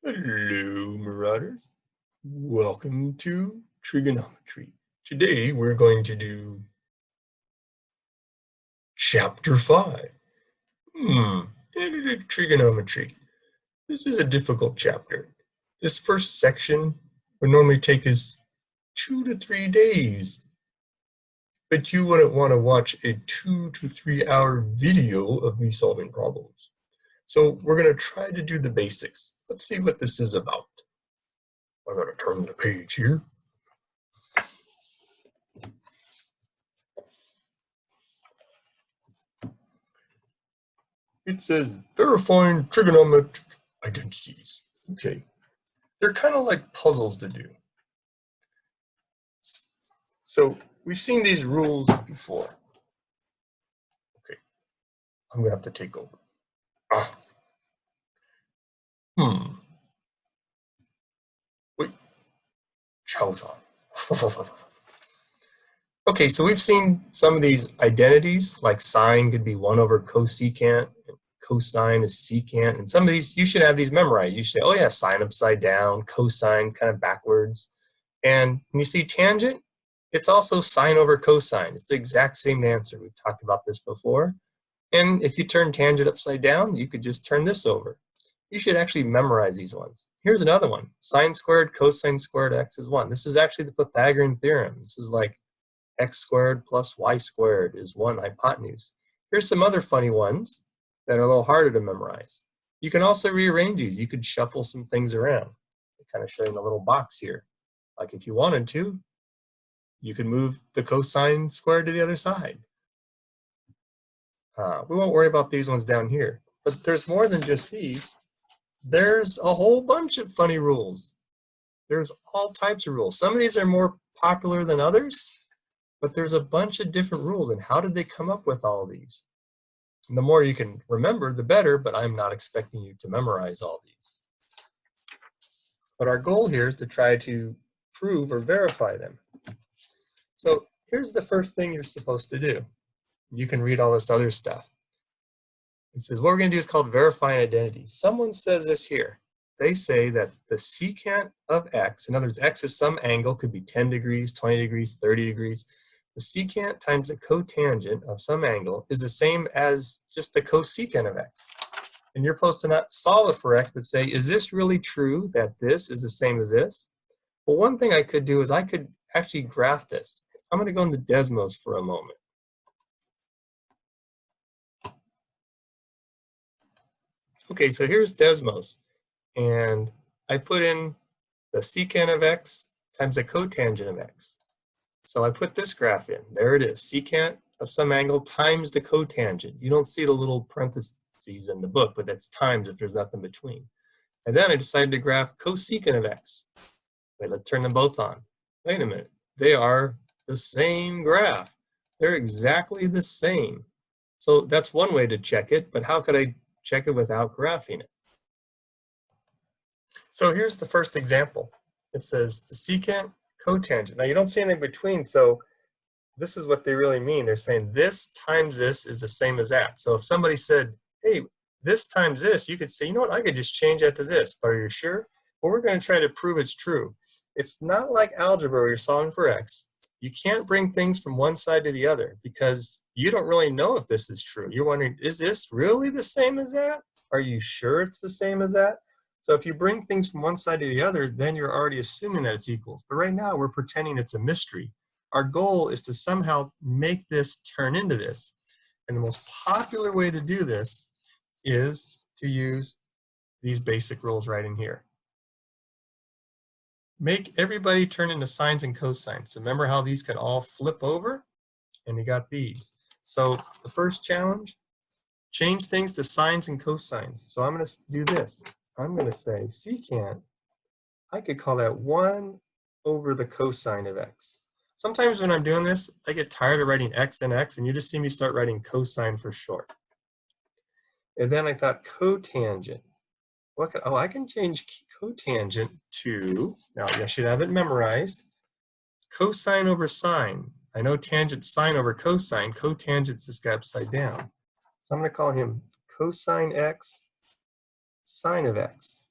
Hello, Marauders. Welcome to Trigonometry. Today we're going to do Chapter 5. Analytic Trigonometry. This is a difficult chapter. This first section would normally take us 2 to 3 days, but you wouldn't want to watch a 2 to 3 hour video of me solving problems. So we're going to try to do the basics. Let's see what this is about. I'm going to turn the page here. It says verifying trigonometric identities. Okay, they're kind of like puzzles to do. So we've seen these rules before. Okay, I'm gonna have to take over. Wait, Chow's on. Okay, so we've seen some of these identities, like sine could be 1 over cosecant, and cosine is secant, and some of these, you should have these memorized. You should say, oh yeah, sine upside down, cosine kind of backwards. And when you see tangent, it's also sine over cosine. It's the exact same answer. We've talked about this before. And if you turn tangent upside down, you could just turn this over. You should actually memorize these ones. Here's another one. Sine squared cosine squared x is 1. This is actually the Pythagorean theorem. This is like x squared plus y squared is 1 hypotenuse. Here's some other funny ones that are a little harder to memorize. You can also rearrange these. You could shuffle some things around. I'm kind of showing a little box here. Like if you wanted to, you could move the cosine squared to the other side. We won't worry about these ones down here. But there's more than just these. There's a whole bunch of funny rules. There's all types of rules. Some of these are more popular than others, but there's a bunch of different rules. And how did they come up with all of these? And the more you can remember, the better, but I'm not expecting you to memorize all these. But our goal here is to try to prove or verify them. So here's the first thing you're supposed to do. You can read all this other stuff. It says what we're going to do is called verifying identities. Someone says this here. They say that the secant of x, in other words, x is some angle, could be 10 degrees, 20 degrees, 30 degrees. The secant times the cotangent of some angle is the same as just the cosecant of x. And you're supposed to not solve it for x, but say, is this really true that this is the same as this? Well, one thing I could do is I could actually graph this. I'm going to go into Desmos for a moment. Okay, so here's Desmos. And I put in the secant of x times the cotangent of x. So I put this graph in. There it is, secant of some angle times the cotangent. You don't see the little parentheses in the book, but that's times if there's nothing between. And then I decided to graph cosecant of x. Wait, let's turn them both on. Wait a minute, they are the same graph. They're exactly the same. So that's one way to check it, but how could I check it without graphing it? So here's the first example. It says the secant cotangent. Now you don't see anything between, so this is what they really mean. They're saying this times this is the same as that. So if somebody said, hey, this times this, you could say, you know what, I could just change that to this, but are you sure? Well, we're going to try to prove it's true. It's not like algebra where you're solving for x. You can't bring things from one side to the other because you don't really know if this is true. You're wondering, is this really the same as that? Are you sure it's the same as that? So if you bring things from one side to the other, then you're already assuming that it's equals. But right now, we're pretending it's a mystery. Our goal is to somehow make this turn into this. And the most popular way to do this is to use these basic rules right in here. Make everybody turn into sines and cosines. So remember how these could all flip over? And we got these. So the first challenge, change things to sines and cosines. So I'm going to do this. I'm going to say secant, I could call that 1 over the cosine of x. Sometimes when I'm doing this, I get tired of writing x and x, and you just see me start writing cosine for short. And then I thought cotangent. Oh, I can change cotangent to, now I should have it memorized, cosine over sine. I know tangent sine over cosine. Cotangent's this guy upside down. So I'm going to call him cosine x, sine of x.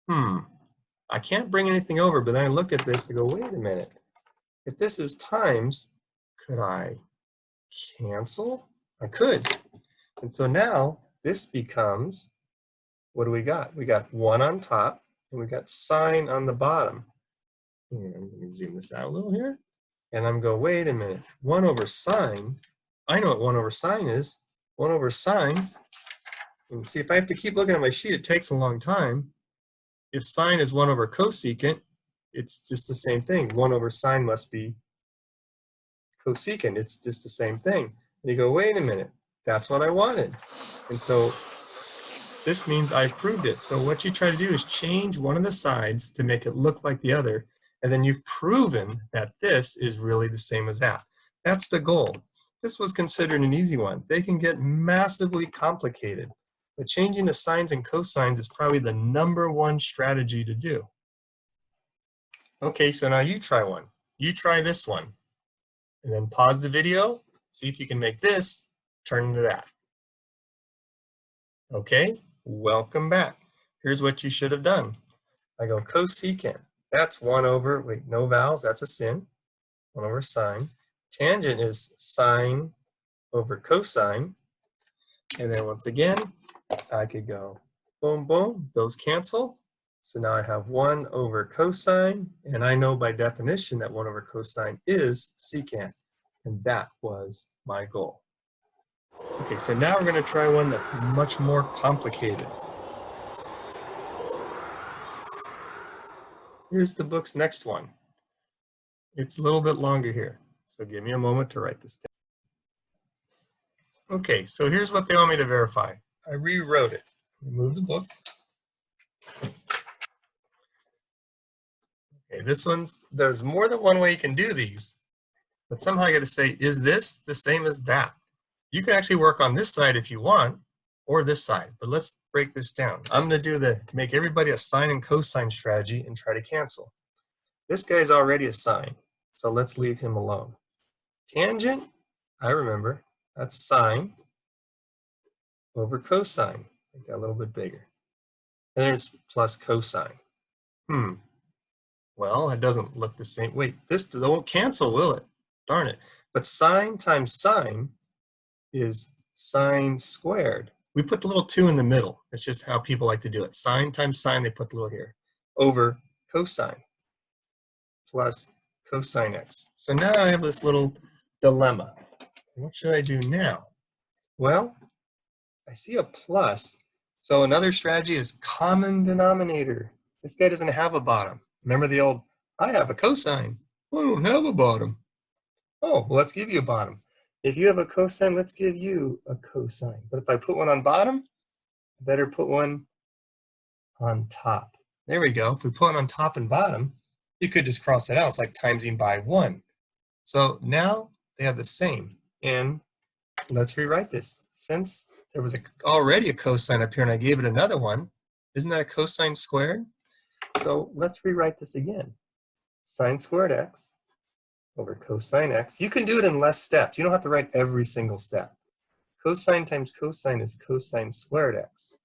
I can't bring anything over, but then I look at this and go, wait a minute. If this is times, could I cancel? I could. And so now this becomes, what do we got? We got 1 on top, and we got sine on the bottom. Here, let me zoom this out a little here. And I'm going, wait a minute, 1 over sine, I know what 1 over sine is. 1 over sine, and see, if I have to keep looking at my sheet, it takes a long time. If sine is 1 over cosecant, it's just the same thing. 1 over sine must be cosecant. It's just the same thing. And you go, wait a minute, that's what I wanted. And so this means I proved it. So what you try to do is change one of the sides to make it look like the other. And then you've proven that this is really the same as that. That's the goal. This was considered an easy one. They can get massively complicated. But changing the sines and cosines is probably the #1 strategy to do. Okay, so now you try one. You try this one. And then pause the video, see if you can make this turn into that. Okay, welcome back. Here's what you should have done. I go cosecant. That's 1 over, wait, no vowels, that's a sin. 1 over sine. Tangent is sine over cosine. And then once again, I could go boom, boom, those cancel. So now I have 1 over cosine, and I know by definition that 1 over cosine is secant. And that was my goal. Okay, so now we're going to try one that's much more complicated. Here's the book's next one. It's a little bit longer here, so give me a moment to write this down. Okay, so here's what they want me to verify. I rewrote it. Remove the book. Okay, this one's, there's more than one way you can do these, but somehow I got to say, is this the same as that? You can actually work on this side if you want, or this side, but let's break this down. I'm going to do make everybody a sine and cosine strategy and try to cancel. This guy's already a sine, so let's leave him alone. Tangent, I remember, that's sine over cosine. Make that a little bit bigger. And there's plus cosine. Well, it doesn't look the same. Wait, this won't cancel, will it? Darn it. But sine times sine is sine squared. We put the little 2 in the middle. It's just how people like to do it. Sine times sine, they put the little here. Over cosine plus cosine x. So now I have this little dilemma. What should I do now? Well, I see a plus. So another strategy is common denominator. This guy doesn't have a bottom. Remember the old, I have a cosine. I don't have a bottom. Oh, well, let's give you a bottom. If you have a cosine, let's give you a cosine. But if I put one on bottom, I better put one on top. There we go. If we put one on top and bottom, you could just cross it out. It's like timesing by 1. So now they have the same. And let's rewrite this. Since there was already a cosine up here and I gave it another one, isn't that a cosine squared? So let's rewrite this again. Sine squared x over cosine x. You can do it in less steps. You don't have to write every single step. Cosine times cosine is cosine squared x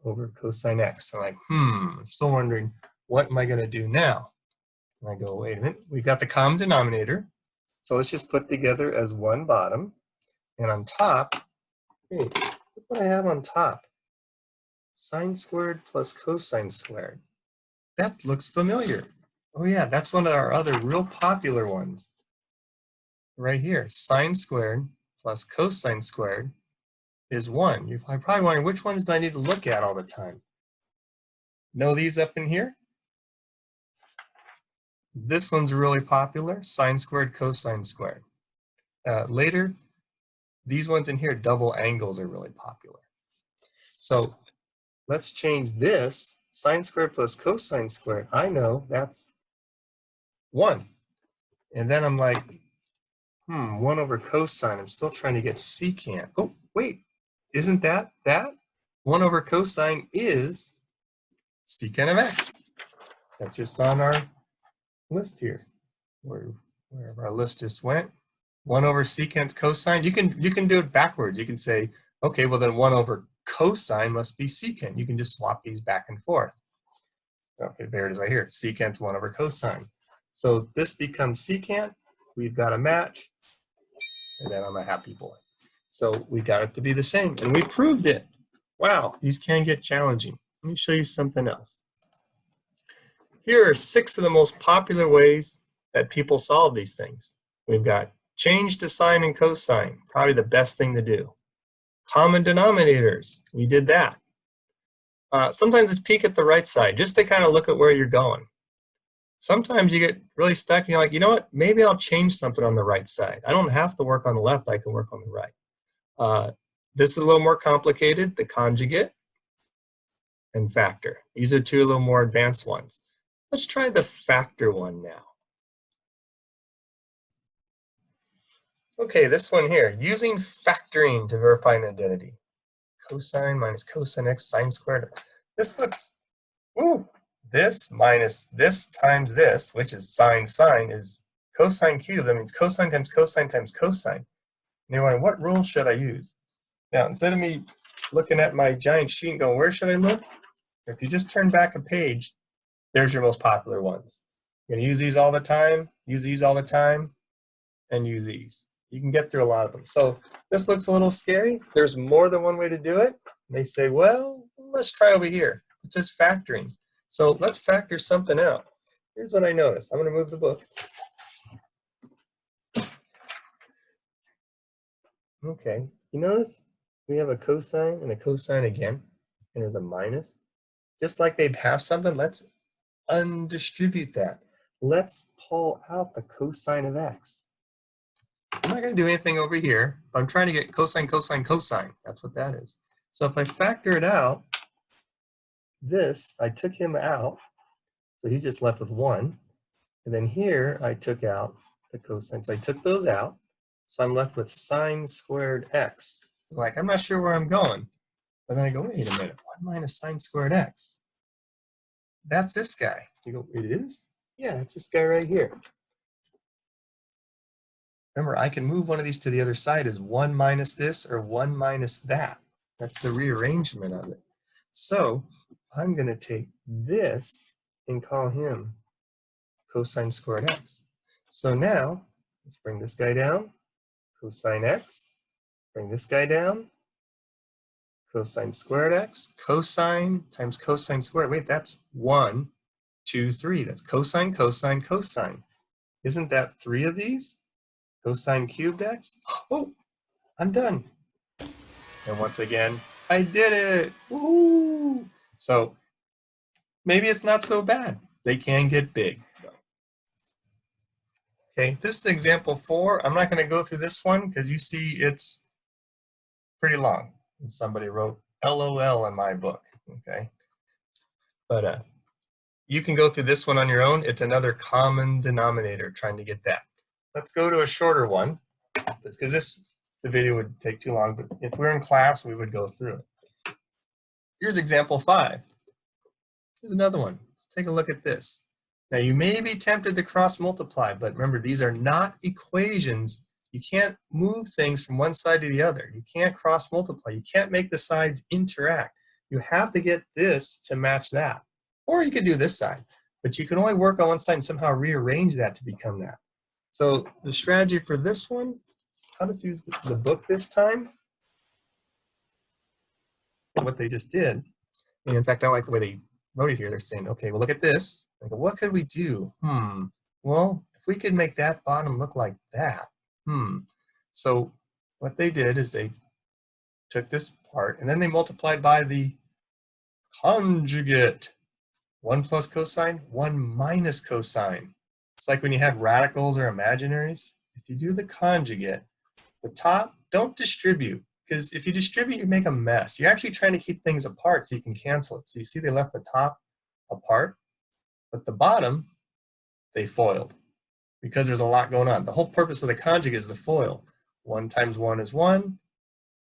over cosine x. So I'm like, I'm still wondering, what am I going to do now? And I go, wait a minute. We've got the common denominator. So let's just put together as one bottom. And on top, wait, look what I have on top. Sine squared plus cosine squared. That looks familiar. Oh yeah, that's one of our other real popular ones. Right here, sine squared plus cosine squared is 1. You're probably wondering, which ones do I need to look at all the time? Know these up in here? This one's really popular, sine squared, cosine squared. Later, these ones in here, double angles, are really popular. So let's change this. Sine squared plus cosine squared, I know that's 1. And then I'm like, 1 over cosine. I'm still trying to get secant. Oh, wait, isn't that? 1 over cosine is secant of x. That's just on our list here, wherever our list just went. 1 over secant's cosine. You can do it backwards. You can say, okay, well then 1 over cosine must be secant. You can just swap these back and forth. Okay, there it is right here. Secant 1 over cosine. So this becomes secant. We've got a match. And then I'm a happy boy. So we got it to be the same. And we proved it. Wow, these can get challenging. Let me show you something else. Here are 6 of the most popular ways that people solve these things. We've got change to sine and cosine, probably the best thing to do. Common denominators, we did that. Sometimes it's peek at the right side, just to kind of look at where you're going. Sometimes you get really stuck and you're like, you know what, maybe I'll change something on the right side. I don't have to work on the left, I can work on the right. This is a little more complicated, the conjugate and factor. These are 2 a little more advanced ones. Let's try the factor one now. Okay, this one here, using factoring to verify an identity. Cosine minus cosine x sine squared. This looks, ooh, this minus this times this, which is sine is cosine cubed. That means cosine times cosine times cosine. And you're wondering, what rule should I use? Now, instead of me looking at my giant sheet and going, where should I look? If you just turn back a page, there's your most popular ones. You're going to use these all the time, use these all the time, and use these. You can get through a lot of them. So this looks a little scary. There's more than one way to do it. They say, well, let's try over here. It says factoring. So let's factor something out. Here's what I noticed. I'm going to move the book. Okay, you notice we have a cosine and a cosine again, and there's a minus. Just like they have something, let's undistribute that. Let's pull out the cosine of x. I'm not going to do anything over here, but I'm trying to get cosine, cosine, cosine. That's what that is. So if I factor it out, this, I took him out, so he's just left with 1. And then here, I took out the cosine. So I took those out, so I'm left with sine squared x. Like, I'm not sure where I'm going. But then I go, wait a minute, 1 minus sine squared x. That's this guy. You go, it is? Yeah, it's this guy right here. Remember, I can move one of these to the other side as 1 minus this or 1 minus that. That's the rearrangement of it. So I'm going to take this and call him cosine squared x. So now, let's bring this guy down, cosine x. Bring this guy down, cosine squared x. Cosine times cosine squared. Wait, that's 1, 2, 3. That's cosine, cosine, cosine. Isn't that 3 of these? Cosine cubed x. Oh, I'm done. And once again, I did it. Woo! So maybe it's not so bad. They can get big. Okay, this is example 4. I'm not going to go through this one because you see it's pretty long. Somebody wrote LOL in my book. Okay, but you can go through this one on your own. It's another common denominator, trying to get that. Let's go to a shorter one, because the video would take too long, but if we're in class, we would go through it. Here's example 5. Here's another one. Let's take a look at this. Now, you may be tempted to cross multiply, but remember, these are not equations. You can't move things from one side to the other. You can't cross multiply. You can't make the sides interact. You have to get this to match that. Or you could do this side, but you can only work on one side and somehow rearrange that to become that. So the strategy for this one, how to use the book this time, what they just did, and in fact, I like the way they wrote it here. They're saying, okay, well, look at this. I go, what could we do? Well, if we could make that bottom look like that. So what they did is they took this part, and then they multiplied by the conjugate. 1 plus cosine, 1 minus cosine. It's like when you have radicals or imaginaries. If you do the conjugate, the top, don't distribute. Because if you distribute, you make a mess. You're actually trying to keep things apart so you can cancel it. So you see they left the top apart, but the bottom, they foiled. Because there's a lot going on. The whole purpose of the conjugate is the FOIL. 1 times 1 is 1.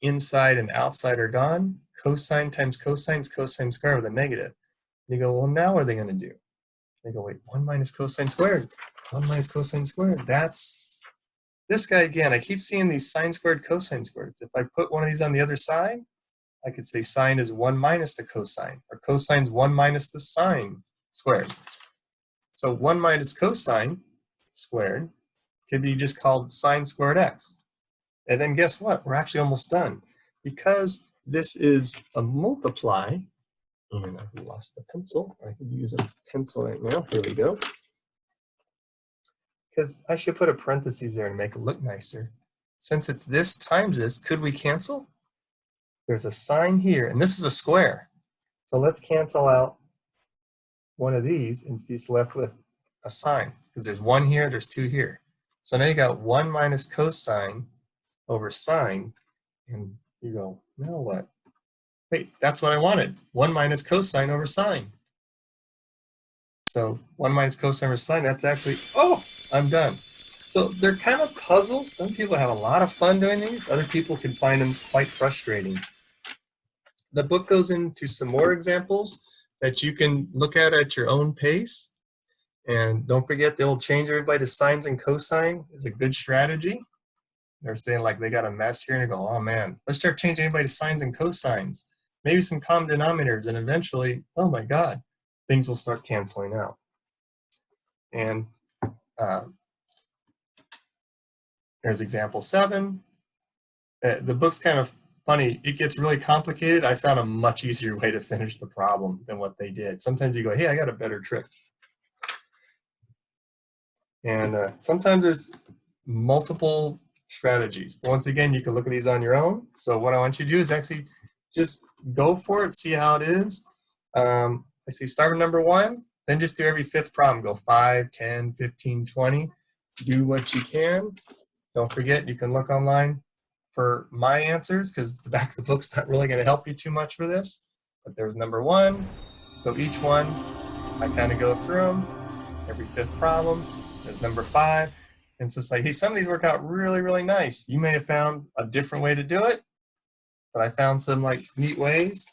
Inside and outside are gone. Cosine times cosine is cosine squared with a negative. And you go, well, now what are they going to do? They go, wait, 1 minus cosine squared. 1 minus cosine squared. That's this guy again. I keep seeing these sine squared, cosine squared. If I put one of these on the other side, I could say sine is 1 minus the cosine, or cosine's 1 minus the sine. squared. So 1 minus cosine squared could be just called sine squared x. And then guess what? We're actually almost done. Because this is a multiply, and I've lost the pencil. I could use a pencil right now. Here we go. Because I should put a parentheses there and make it look nicer. Since it's this times this, could we cancel? There's a sign here, and this is a square. So let's cancel out one of these and just left with a sign. Because there's 1 here, there's 2 here. So now you got 1 minus cosine over sine, and you go, now what? Wait, that's what I wanted. 1 minus cosine over sine. So 1 minus cosine over sine, that's actually, oh, I'm done. So they're kind of puzzles. Some people have a lot of fun doing these. Other people can find them quite frustrating. The book goes into some more examples that you can look at your own pace. And don't forget, they'll change everybody to sines and cosine is a good strategy. They're saying like they got a mess here and they go, oh man, let's start changing everybody to sines and cosines. Maybe some common denominators, and eventually, oh my God, things will start canceling out. And there's example 7. The book's kind of funny. It gets really complicated. I found a much easier way to finish the problem than what they did. Sometimes you go, hey, I got a better trick. And sometimes there's multiple strategies. Once again, you can look at these on your own. So what I want you to do is actually just go for it, see how it is. I say start with number 1, then just do every 5th problem. Go 5, 10, 15, 20. Do what you can. Don't forget, you can look online for my answers because the back of the book's not really going to help you too much for this. But there's number 1. So each one, I kind of go through them. Every 5th problem. There's number 5. And it's just like, hey, some of these work out really, really nice. You may have found a different way to do it, but I found some like neat ways.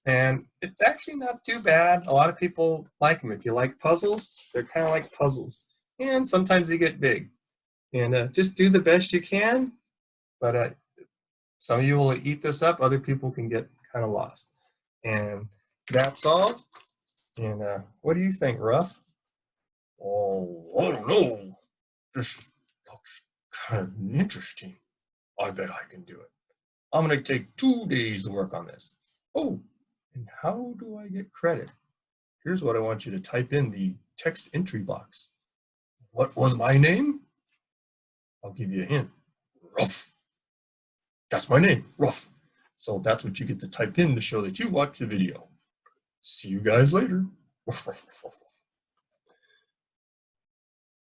And it's actually not too bad. A lot of people like them. If you like puzzles, they're kind of like puzzles. And sometimes they get big. And just do the best you can. But some of you will eat this up. Other people can get kind of lost. And that's all. And what do you think, Ruff? Oh, I don't know. This looks kind of interesting. I bet I can do it. I'm going to take 2 days to work on this. Oh, and how do I get credit? Here's what I want you to type in the text entry box. What was my name? I'll give you a hint. Ruff. That's my name, Ruff. So that's what you get to type in to show that you watched the video. See you guys later.